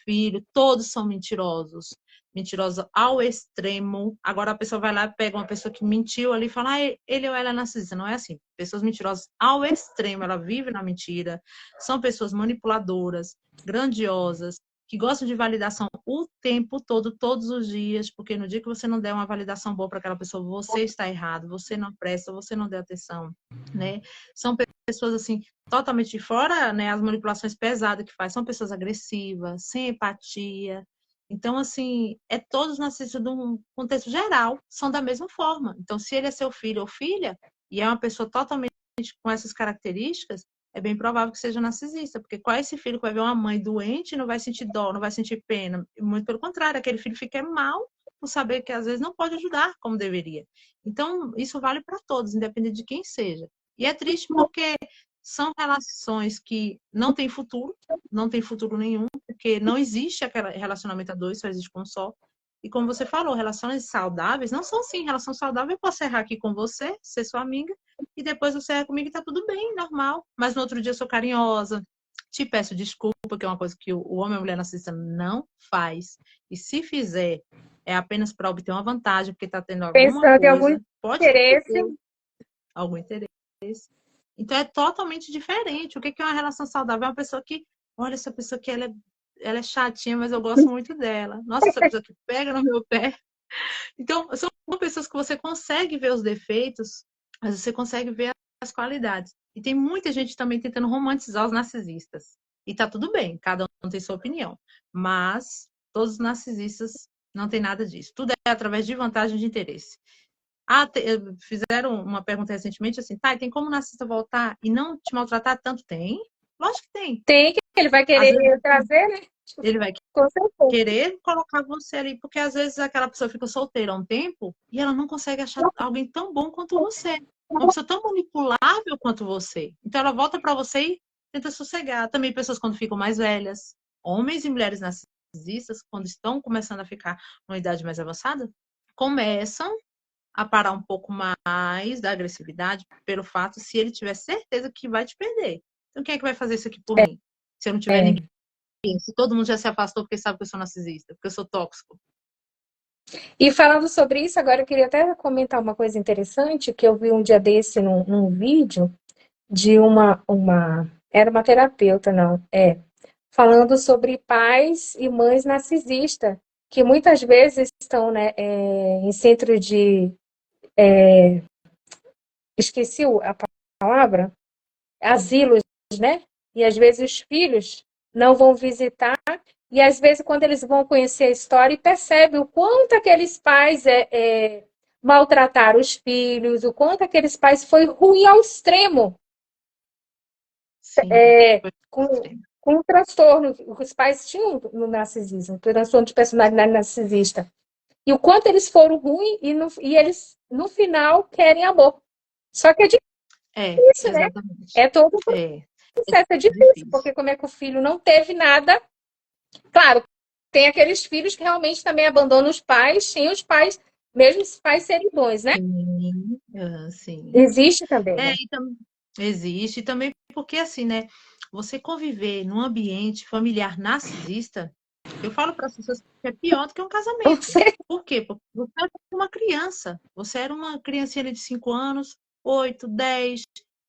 filho, todos são mentirosos. Mentirosos ao extremo. Agora a pessoa vai lá, pega uma pessoa que mentiu ali e fala, ele ou ela é narcisista. Não é assim. Pessoas mentirosas ao extremo. Ela vive na mentira. São pessoas manipuladoras, grandiosas, que gostam de validação o tempo todo, todos os dias, porque no dia que você não der uma validação boa para aquela pessoa, você está errado, você não presta, você não deu atenção, né? São pessoas assim totalmente de fora, né, as manipulações pesadas que faz, são pessoas agressivas, sem empatia. Então, assim, todos narcisistas de um contexto geral, são da mesma forma. Então, se ele é seu filho ou filha, e é uma pessoa totalmente com essas características, é bem provável que seja narcisista, porque qual é esse filho que vai ver uma mãe doente e não vai sentir dó, não vai sentir pena? Muito pelo contrário, aquele filho fica mal por saber que às vezes não pode ajudar como deveria. Então, isso vale para todos, independente de quem seja. E é triste porque são relações que não têm futuro, não tem futuro nenhum, porque não existe aquele relacionamento a dois, só existe um só. E como você falou, relações saudáveis não são assim. Relação saudável, eu posso errar aqui com você, ser sua amiga, e depois você erra comigo e tá tudo bem, normal. Mas no outro dia eu sou carinhosa, te peço desculpa, que é uma coisa que o homem e a mulher narcisista não faz. E se fizer, é apenas para obter uma vantagem, porque está tendo alguma Pensando em algum coisa, pode interesse. ter algum interesse. Então é totalmente diferente. O que é uma relação saudável? É uma pessoa que, olha, essa pessoa aqui, ela é chatinha, mas eu gosto muito dela. Nossa, essa pessoa que pega no meu pé. Então, são pessoas que você consegue ver os defeitos, mas você consegue ver as qualidades. E tem muita gente também tentando romantizar os narcisistas. E tá tudo bem, cada um tem sua opinião. Mas todos os narcisistas não tem nada disso. Tudo é através de vantagem de interesse. Fizeram uma pergunta recentemente assim, tá, e tem como o narcisista voltar e não te maltratar tanto? Tem? Lógico que tem. Tem, que ele vai Às querer vezes, trazer, né? ele vai Com certeza. querer colocar você ali, porque às vezes aquela pessoa fica solteira há um tempo e ela não consegue achar alguém tão bom quanto você. Uma pessoa tão manipulável quanto você. Então ela volta para você e tenta sossegar. Também pessoas quando ficam mais velhas, homens e mulheres narcisistas, quando estão começando a ficar numa idade mais avançada, começam a parar um pouco mais da agressividade pelo fato se ele tiver certeza que vai te perder. Então quem é que vai fazer isso aqui por mim? Se eu não tiver ninguém, se todo mundo já se afastou porque sabe que eu sou narcisista, porque eu sou tóxico. E falando sobre isso, agora eu queria até comentar uma coisa interessante, que eu vi um dia desse num vídeo de era uma terapeuta, não, falando sobre pais e mães narcisistas, que muitas vezes estão, né, em centro de... Esqueci a palavra, asilos, né? E às vezes os filhos não vão visitar, e às vezes quando eles vão conhecer a história e percebem o quanto aqueles pais maltrataram os filhos, o quanto aqueles pais foi ruim ao extremo, Sim, com, com um transtorno. Os pais tinham no narcisismo, transtorno de personalidade narcisista. E o quanto eles foram ruins e eles, no final, querem amor. Só que é difícil, né? exatamente. É todo um É processo, é difícil, difícil. porque como é que o filho não teve nada? Claro, tem aqueles filhos que realmente também abandonam os pais, sem os pais, mesmo os pais serem bons, né? Sim, sim. Existe também, né? Existe e também porque assim, né? Você conviver num ambiente familiar narcisista, eu falo para as pessoas que é pior do que um casamento. Você... Por quê? Porque você era uma criança. Você era uma criancinha de 5 anos, 8, 10,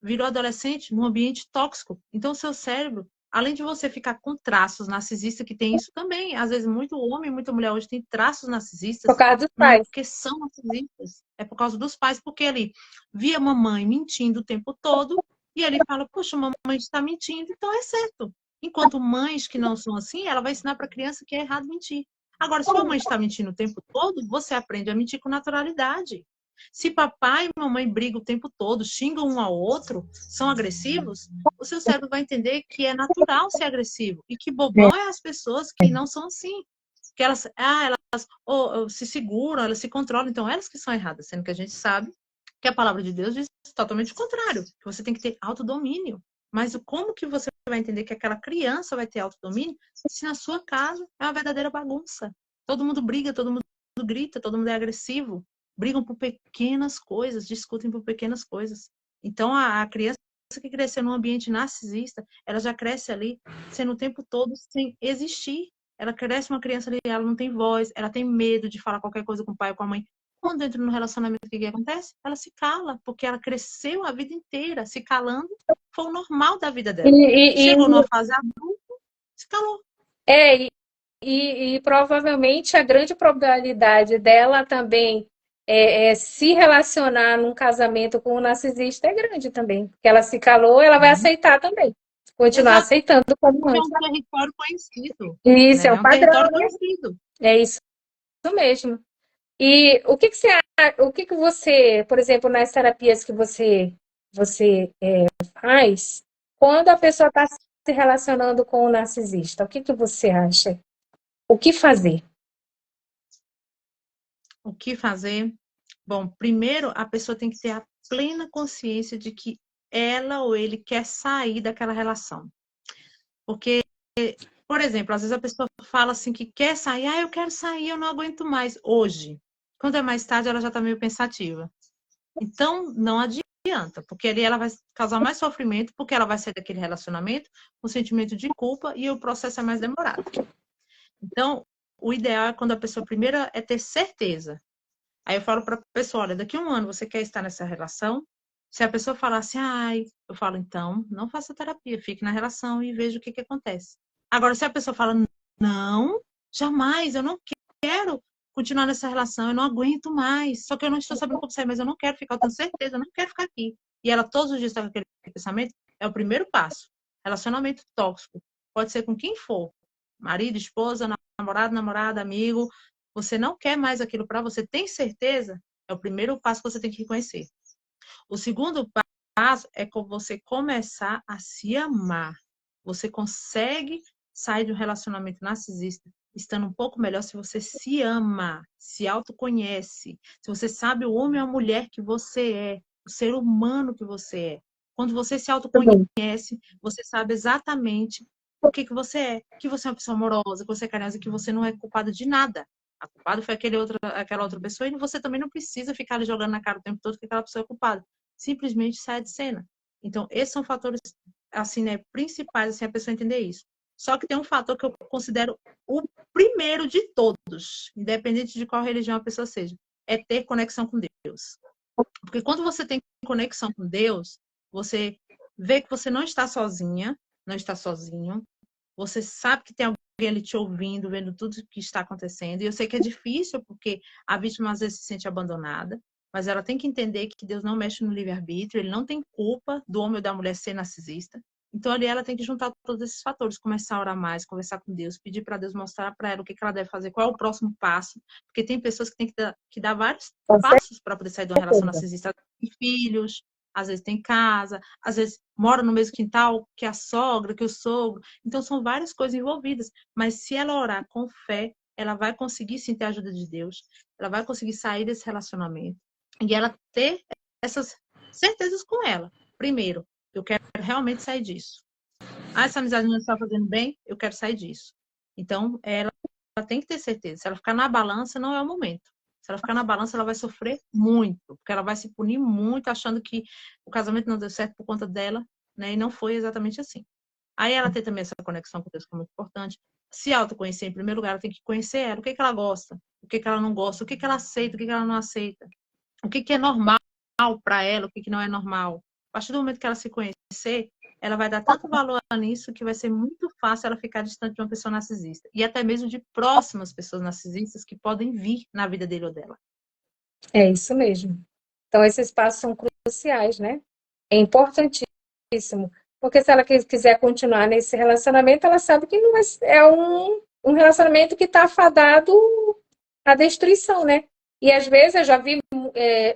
virou adolescente num ambiente tóxico. Então, o seu cérebro, além de você ficar com traços narcisistas, que tem isso também, às vezes muito homem, muita mulher hoje tem traços Por narcisistas, causa dos não é pais. porque são narcisistas, é por causa dos pais, porque ele via mamãe mentindo o tempo todo e ele fala, poxa, mamãe está mentindo, então é certo. Enquanto mães que não são assim, ela vai ensinar para a criança que é errado mentir. Agora, se sua mãe está mentindo o tempo todo, você aprende a mentir com naturalidade. Se papai e mamãe brigam o tempo todo, xingam um ao outro, são agressivos, o seu cérebro vai entender que é natural ser agressivo e que bobão é as pessoas que não são assim. Que elas ou se seguram, elas se controlam, então elas que são erradas, sendo que a gente sabe que a palavra de Deus diz totalmente o contrário, que você tem que ter autodomínio. Mas como que você vai entender que aquela criança vai ter autodomínio se na sua casa é uma verdadeira bagunça? Todo mundo briga, todo mundo grita, todo mundo é agressivo, brigam por pequenas coisas, discutem por pequenas coisas. Então a criança que cresceu num ambiente narcisista, ela já cresce ali sendo o tempo todo sem existir. Ela cresce uma criança ali, ela não tem voz, ela tem medo de falar qualquer coisa com o pai ou com a mãe. Quando entra no relacionamento, o que acontece? Ela se cala, porque ela cresceu a vida inteira se calando, foi o normal da vida E, dela. e, Chegou numa fase adulta, se calou. é, e provavelmente a grande probabilidade dela também se relacionar num casamento com um narcisista é grande também. Porque ela se calou, ela vai aceitar também. Continuar Exato, aceitando como porque é antes. um território conhecido, Isso é né? um É um padrão, território né? conhecido. É isso mesmo. E o que que você, por exemplo, nas terapias que você faz, quando a pessoa está se relacionando com o narcisista, o que que você acha? O que fazer? O que fazer? Bom, primeiro a pessoa tem que ter a plena consciência de que ela ou ele quer sair daquela relação. Porque, por exemplo, às vezes a pessoa fala assim que quer sair, eu quero sair, eu não aguento mais hoje. Quando é mais tarde, ela já está meio pensativa. Então, não adianta, porque ali ela vai causar mais sofrimento, porque ela vai sair daquele relacionamento com sentimento de culpa e o processo é mais demorado. Então, o ideal é quando a pessoa primeiro é ter certeza. Aí eu falo para a pessoa, olha, daqui a um ano você quer estar nessa relação? Se a pessoa falar assim, eu falo, então, não faça terapia, fique na relação e veja o que acontece. Agora, se a pessoa fala, não, jamais, eu não quero continuar nessa relação, eu não aguento mais, só que eu não estou sabendo como sair, mas eu não quero ficar, eu tenho certeza, eu não quero ficar aqui. E ela todos os dias está com aquele pensamento, é o primeiro passo. Relacionamento tóxico, pode ser com quem for, marido, esposa, namorado, namorada, amigo, você não quer mais aquilo para você, tem certeza? É o primeiro passo que você tem que reconhecer. O segundo passo é com você começar a se amar. Você consegue sair de um relacionamento narcisista estando um pouco melhor se você se ama, se autoconhece, se você sabe o homem ou a mulher que você é, o ser humano que você é. Quando você se autoconhece, você sabe exatamente o que você é, que você é uma pessoa amorosa, que você é carinhosa, que você não é culpada de nada. A culpada foi aquela outra pessoa e você também não precisa ficar ali jogando na cara o tempo todo que aquela pessoa é culpada. Simplesmente sai de cena. Então, esses são fatores assim, né, principais, assim, a pessoa entender isso. Só que tem um fator que eu considero o primeiro de todos, independente de qual religião a pessoa seja, é ter conexão com Deus. Porque quando você tem conexão com Deus, você vê que você não está sozinha, não está sozinho, você sabe que tem alguém ali te ouvindo, vendo tudo o que está acontecendo. E eu sei que é difícil, porque a vítima às vezes se sente abandonada, mas ela tem que entender que Deus não mexe no livre-arbítrio, ele não tem culpa do homem ou da mulher ser narcisista. Então, ali ela tem que juntar todos esses fatores, começar a orar mais, conversar com Deus, pedir para Deus mostrar para ela o que ela deve fazer, qual é o próximo passo, porque tem pessoas que têm que dar vários Com passos para poder sair de uma relação certeza. narcisista. Tem filhos, às vezes tem casa, às vezes mora no mesmo quintal que a sogra, que o sogro. Então, são várias coisas envolvidas. Mas se ela orar com fé, ela vai conseguir sim ter a ajuda de Deus, ela vai conseguir sair desse relacionamento e ela ter essas certezas com ela. Primeiro, eu quero realmente sair disso. Ah, essa amizade não está fazendo bem, eu quero sair disso. Então, ela tem que ter certeza. Se ela ficar na balança, não é o momento. Se ela ficar na balança, ela vai sofrer muito, porque ela vai se punir muito, achando que o casamento não deu certo por conta dela, né? E não foi exatamente assim. Aí ela tem também essa conexão com Deus, que é muito importante. Se autoconhecer, em primeiro lugar, ela tem que conhecer ela, o que ela gosta, o que ela não gosta, o que ela aceita, o que ela não aceita, o que é normal para ela, o que não é normal. A partir do momento que ela se conhecer, ela vai dar tanto valor nisso que vai ser muito fácil ela ficar distante de uma pessoa narcisista. E até mesmo de próximas pessoas narcisistas que podem vir na vida dele ou dela. É isso mesmo. Então, esses passos são cruciais, né? É importantíssimo. Porque se ela quiser continuar nesse relacionamento, ela sabe que não é um relacionamento que está fadado à destruição, né? E às vezes eu já vi,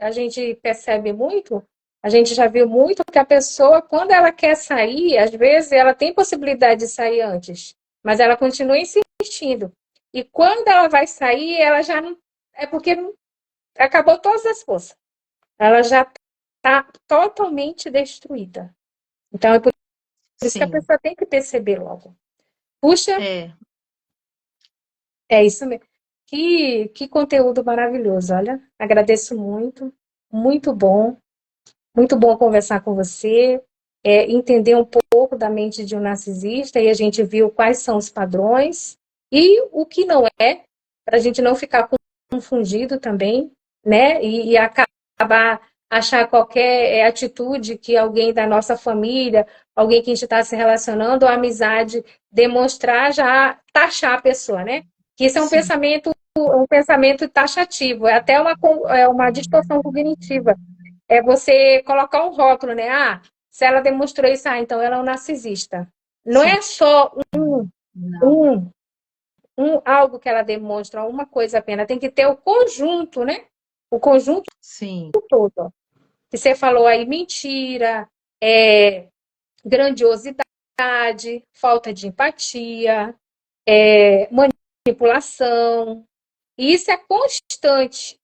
a gente percebe muito, a gente já viu muito que a pessoa, quando ela quer sair, às vezes ela tem possibilidade de sair antes, mas ela continua insistindo. E quando ela vai sair, ela já não. É porque acabou todas as forças. Ela já está totalmente destruída. Então, é por isso que a Sim. pessoa tem que perceber logo. Puxa, É. é isso mesmo. Que conteúdo maravilhoso, olha. Agradeço muito. Muito bom. Muito bom conversar com você. Entender um pouco da mente de um narcisista e a gente viu quais são os padrões e o que não é, para a gente não ficar confundido também, né? E acabar achar qualquer atitude que alguém da nossa família, alguém que a gente está se relacionando, ou amizade, demonstrar já taxar a pessoa, né? Que isso é Sim. um pensamento taxativo, é até uma distorção cognitiva. É você colocar um rótulo, né? Ah, se ela demonstrou isso, então ela é um narcisista. Não Sim. é só Não. um algo que ela demonstra, uma coisa apenas. Tem que ter o conjunto, né? O conjunto Sim. todo. Ó. Que você falou aí, mentira, grandiosidade, falta de empatia, manipulação. E isso é constante.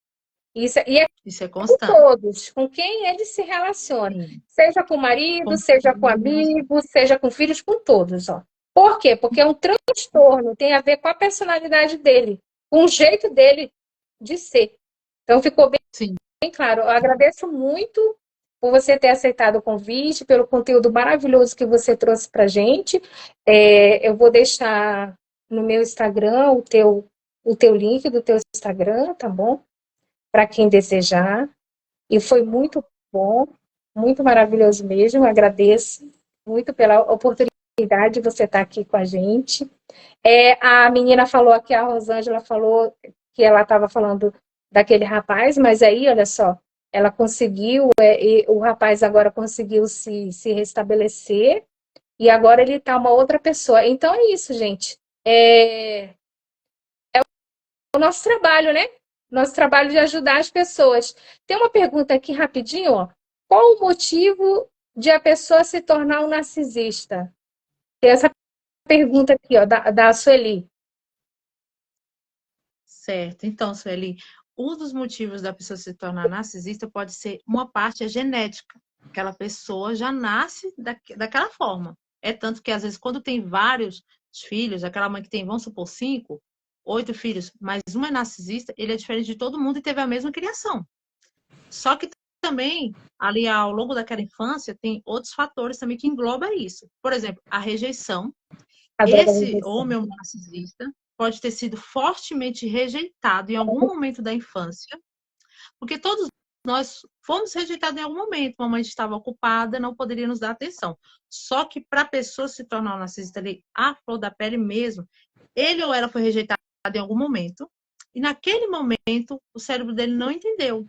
E é Isso é com constante. todos, com quem ele se relaciona. Sim. Seja com o marido, Com seja com filhos. amigos, seja com filhos, com todos. Ó. Por quê? Porque é um transtorno, tem a ver com a personalidade dele, com o jeito dele de ser. Então ficou Sim. bem claro. Eu agradeço muito por você ter aceitado o convite, pelo conteúdo maravilhoso que você trouxe para a gente. Eu vou deixar no meu Instagram o teu link do teu Instagram, tá bom? Para quem desejar. E foi muito bom, muito maravilhoso mesmo. Agradeço muito pela oportunidade de você estar aqui com a gente. A menina falou aqui, a Rosângela falou que ela estava falando daquele rapaz, mas aí, olha só, ela conseguiu, e o rapaz agora conseguiu se restabelecer, e agora ele está uma outra pessoa. Então é isso, gente. É o nosso trabalho, né? Nosso trabalho de ajudar as pessoas. Tem uma pergunta aqui rapidinho, ó. Qual o motivo de a pessoa se tornar um narcisista? Tem essa pergunta aqui, ó, da Sueli. Certo. Então, Sueli, um dos motivos da pessoa se tornar narcisista pode ser uma parte genética. Aquela pessoa já nasce daquela forma. É tanto que, às vezes, quando tem vários filhos, aquela mãe que tem, vamos supor, 5, 8 filhos, mas um é narcisista, ele é diferente de todo mundo e teve a mesma criação. Só que também, ali ao longo daquela infância, tem outros fatores também que englobam isso. Por exemplo, a rejeição. A droga da Esse rejeição. homem narcisista pode ter sido fortemente rejeitado em algum momento da infância, porque todos nós fomos rejeitados em algum momento, a mamãe estava ocupada, não poderia nos dar atenção. Só que para a pessoa se tornar um narcisista ali, a flor da pele mesmo, ele ou ela foi rejeitado em algum momento, e naquele momento o cérebro dele não entendeu.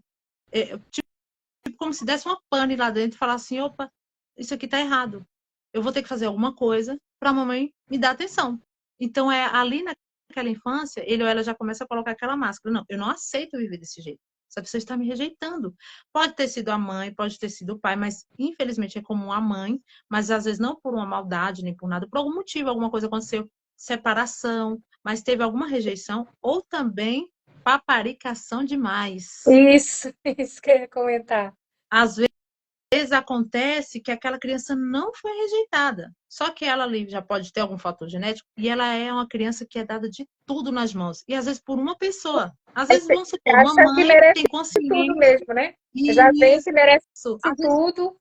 Tipo como se desse uma pane lá dentro e falasse assim, opa, isso aqui está errado. Eu vou ter que fazer alguma coisa para a mamãe me dar atenção. Então, ali naquela infância, ele ou ela já começa a colocar aquela máscara. Não, eu não aceito viver desse jeito. Essa pessoa está me rejeitando. Pode ter sido a mãe, pode ter sido o pai, mas infelizmente é comum a mãe, mas às vezes não por uma maldade, nem por nada, por algum motivo, alguma coisa aconteceu, separação, mas teve alguma rejeição, ou também paparicação demais. Isso que eu ia comentar. Às vezes acontece que aquela criança não foi rejeitada, só que ela ali já pode ter algum fator genético e ela é uma criança que é dada de tudo nas mãos, e às vezes por uma pessoa. Às vezes, vamos supor, uma Acha que mãe merece tem tudo consciência. mesmo, né? Já vem que merece Isso, às vezes, tudo.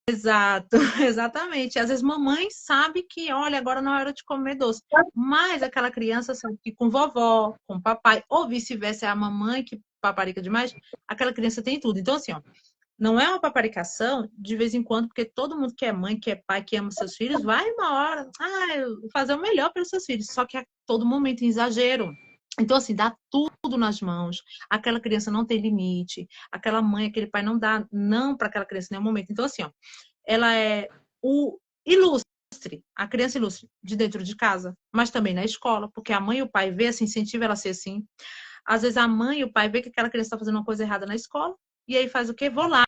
exato, exatamente. Às vezes mamãe sabe que, olha, agora não é hora de comer doce, mas aquela criança sabe que com vovó, com papai, ou vice-versa, é a mamãe que paparica demais, aquela criança tem tudo. Então, assim, ó, não é uma paparicação de vez em quando, porque todo mundo que é mãe, que é pai, que ama seus filhos, vai uma hora, fazer o melhor pelos seus filhos, só que a todo momento em exagero. Então, assim, dá tudo nas mãos. Aquela criança não tem limite. Aquela mãe, aquele pai não dá não para aquela criança em nenhum momento. Então, assim, ó, ela é o ilustre, a criança ilustre de dentro de casa, mas também na escola, porque a mãe e o pai vê, assim, incentiva ela a ser assim. Às vezes a mãe e o pai vê que aquela criança está fazendo uma coisa errada na escola, e aí faz o quê? Vou lá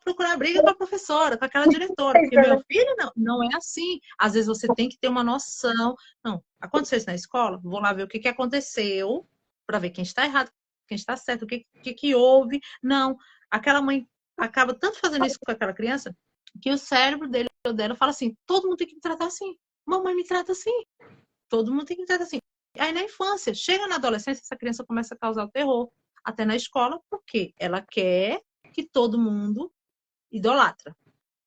procurar briga com a professora, com aquela diretora, porque meu filho não é assim. Às vezes você tem que ter uma noção. Não, aconteceu isso na escola? Vou lá ver o que aconteceu, para ver quem está errado, quem está certo, o que houve. Não, aquela mãe acaba tanto fazendo isso com aquela criança, que o cérebro dele ou dela fala assim, todo mundo tem que me tratar assim. Mamãe me trata assim. Todo mundo tem que me tratar assim. Aí na infância, chega na adolescência, essa criança começa a causar o terror, até na escola, porque ela quer que todo mundo idolatra.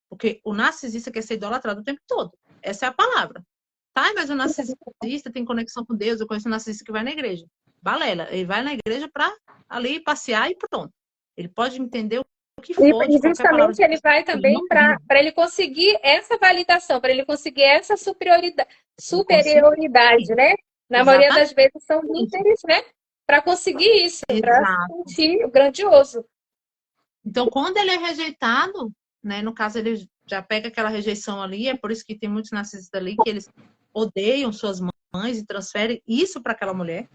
Porque o narcisista quer ser idolatrado o tempo todo. Essa é a palavra. Tá, mas o narcisista tem conexão com Deus. Eu conheço um narcisista que vai na igreja. Balela. Ele vai na igreja para ali passear e pronto. Ele pode entender o que for de E qualquer palavra. justamente ele vai também para ele conseguir essa validação, para ele conseguir essa superioridade, né? Na maioria das vezes são líderes, né? Para conseguir isso, para se sentir grandioso. Então, quando ele é rejeitado, né, no caso, ele já pega aquela rejeição ali, é por isso que tem muitos narcisistas ali que eles odeiam suas mães e transferem isso para aquela mulher.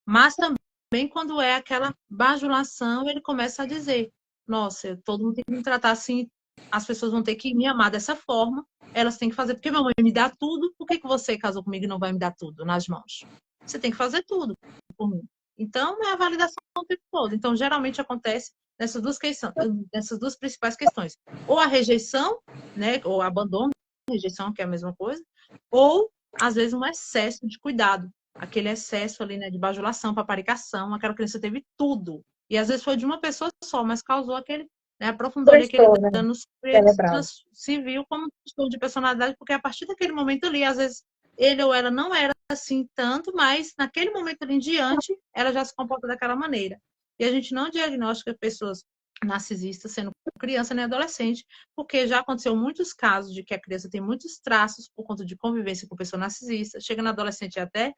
Mas também, quando é aquela bajulação, ele começa a dizer: nossa, todo mundo tem que me tratar assim, as pessoas vão ter que me amar dessa forma, elas têm que fazer, porque minha mãe me dá tudo, por que você casou comigo e não vai me dar tudo nas mãos? Você tem que fazer tudo por mim. Então, é a validação o tempo todo. Então, geralmente acontece nessas duas principais questões. Ou a rejeição, né, ou abandono, rejeição, que é a mesma coisa, ou, às vezes, um excesso de cuidado. Aquele excesso ali, né, de bajulação, paparicação, aquela criança teve tudo. E às vezes foi de uma pessoa só, mas causou aquele, né, aprofundou ali aquele dano cerebral. Se viu como um transtorno de personalidade, porque a partir daquele momento ali, às vezes, ele ou ela não era assim tanto, mas naquele momento ali em diante, ela já se comporta daquela maneira. E a gente não diagnostica pessoas narcisistas sendo criança nem adolescente, porque já aconteceu muitos casos de que a criança tem muitos traços por conta de convivência com pessoa narcisista, chega na adolescente até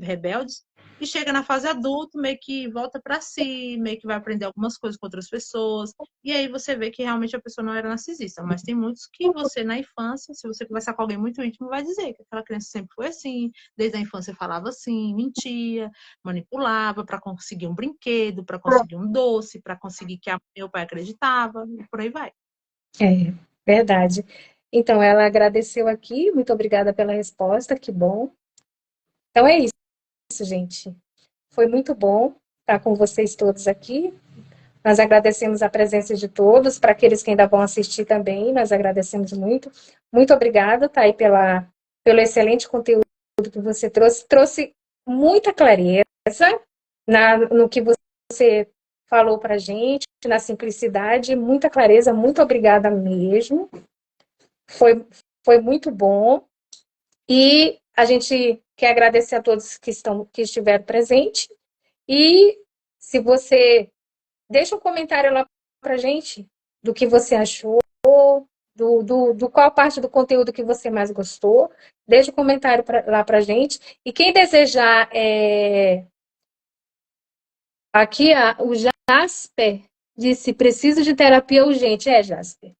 rebeldes, e chega na fase adulta, meio que volta para si, meio que vai aprender algumas coisas com outras pessoas, e aí você vê que realmente a pessoa não era narcisista, mas tem muitos que você na infância, se você conversar com alguém muito íntimo, vai dizer que aquela criança sempre foi assim, desde a infância falava assim, mentia, manipulava para conseguir um brinquedo, para conseguir um doce, para conseguir que meu pai acreditava, e por aí vai. É, verdade. Então, ela agradeceu aqui, muito obrigada pela resposta, que bom. Então é isso, gente. Foi muito bom estar com vocês todos aqui. Nós agradecemos a presença de todos, para aqueles que ainda vão assistir também, nós agradecemos muito. Muito obrigada, Thay, pelo excelente conteúdo que você trouxe. Trouxe muita clareza no que você falou para a gente, na simplicidade, muita clareza, muito obrigada mesmo. Foi muito bom. E a gente quer agradecer a todos que estiveram presentes. E se você deixa um comentário lá pra gente do que você achou, do qual parte do conteúdo que você mais gostou. Deixa um comentário lá pra gente. E quem desejar aqui, o Jasper disse, preciso de terapia urgente. Jasper.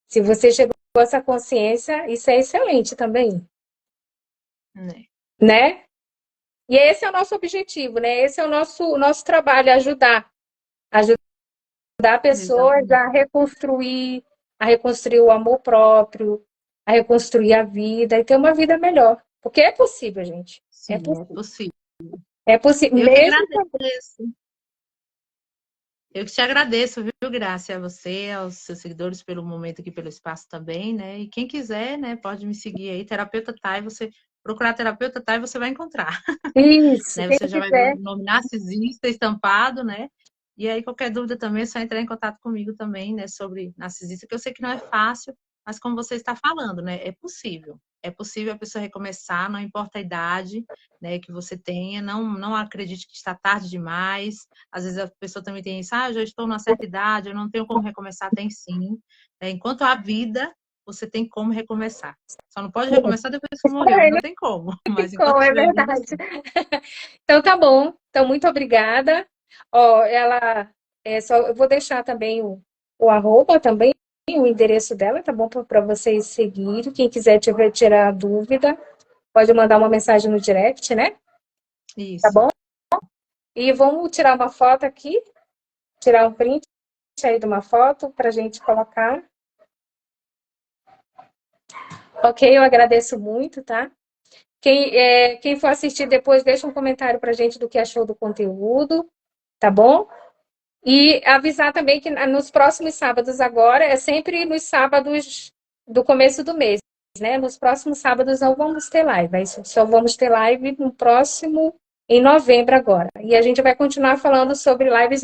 Se você chegou a essa consciência, isso é excelente também. Né? E esse é o nosso objetivo, né? Esse é o nosso trabalho, ajudar pessoas a reconstruir o amor próprio, a reconstruir a vida e ter uma vida melhor. Porque é possível, gente. Sim, é possível. É possível. Eu que agradeço. Eu que te agradeço, viu, Graça, a você, aos seus seguidores pelo momento aqui, pelo espaço também, né? E quem quiser, né, pode me seguir aí, Terapeuta Thay, você procurar Terapeuta Thay, você vai encontrar. Isso. Né? Você já vai ver o nome narcisista estampado, né? E aí, qualquer dúvida também, é só entrar em contato comigo também, né, sobre narcisista, que eu sei que não é fácil, mas como você está falando, né, é possível. É possível a pessoa recomeçar, não importa a idade, né, que você tenha, não acredite que está tarde demais. Às vezes a pessoa também tem isso, eu já estou numa certa idade, eu não tenho como recomeçar, tem sim. Enquanto há vida, você tem como recomeçar. Só não pode recomeçar depois que morreu, não tem como. Mas enquanto é tiver verdade. vida, Então tá bom. Então, muito obrigada. Ó, eu vou deixar também o arroba também, o endereço dela, tá bom? Para vocês seguirem. Quem quiser tirar dúvida, pode mandar uma mensagem no direct, né? Isso. Tá bom? E vamos tirar uma foto aqui, tirar um print aí de uma foto para a gente colocar. Ok, eu agradeço muito, tá? Quem for assistir depois, deixa um comentário para a gente do que achou do conteúdo, tá bom? E avisar também que nos próximos sábados agora, é sempre nos sábados do começo do mês, né? Nos próximos sábados não vamos ter live, só vamos ter live no próximo, em novembro agora. E a gente vai continuar falando sobre lives,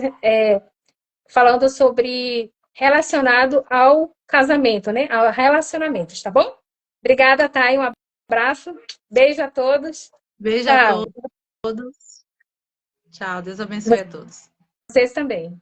falando sobre relacionado ao casamento, né? Ao relacionamentos, tá bom? Obrigada, Thay, um abraço, beijo a todos. Beijo a todos. Tchau, Deus abençoe a todos. Vocês também.